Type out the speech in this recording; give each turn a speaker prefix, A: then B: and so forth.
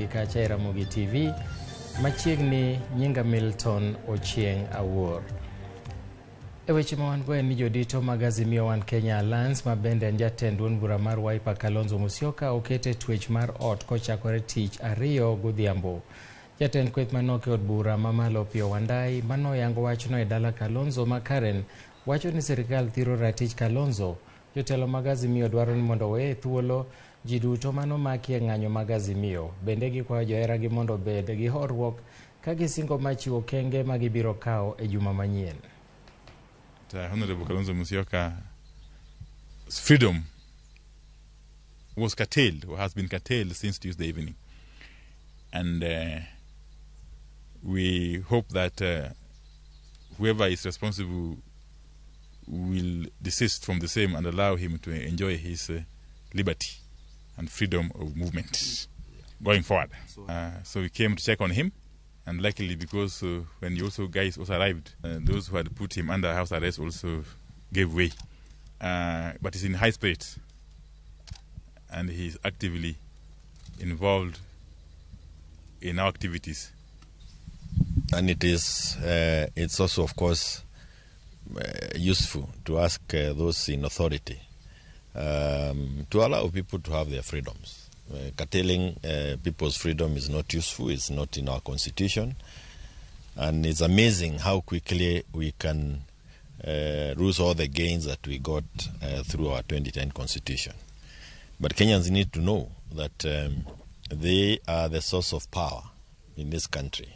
A: kacha Ramogi TV. Machiegni nyinga Milton Ochieng Awuor. Eweche mawan go en ni jodito mag Azimio wan Kenya Alliance ma bende en jatend duond bura mar Wiper Kalonzo Musyoka okete twech mar ot kochakore tich ariyo godhiambo. Jatend kweth manoke od bura mamalo Pio Wandai manoyango wachno e dala Kalonzo ma Karen wacho ni sirikal thiro ratich Kalonzo. Jotelo mag Azimio dwaro ni mondo weye thuolo ji duto manomaki e ng'anyo mag Azimio. Bende gikwayo joheragi mondo bed gi horuok ka gisingo machiwo okenge ma gibiro kawo e juma manyien.
B: Honorable Kalonzo Musyoka's freedom was curtailed or has been curtailed since Tuesday evening. And we hope that whoever is responsible will desist from the same and allow him to enjoy his liberty and freedom of movement going forward. So we came to check on him, and luckily because when guys also arrived, those who had put him under house arrest also gave way. But he's in high spirits, and he's actively involved in our activities.
C: And it's also, of course, useful to ask those in authority to allow people to have their freedoms. Curtailing people's freedom is not useful, it's not in our constitution, and it's amazing how quickly we can lose all the gains that we got through our 2010 constitution. But Kenyans need to know that they are the source of power in this country.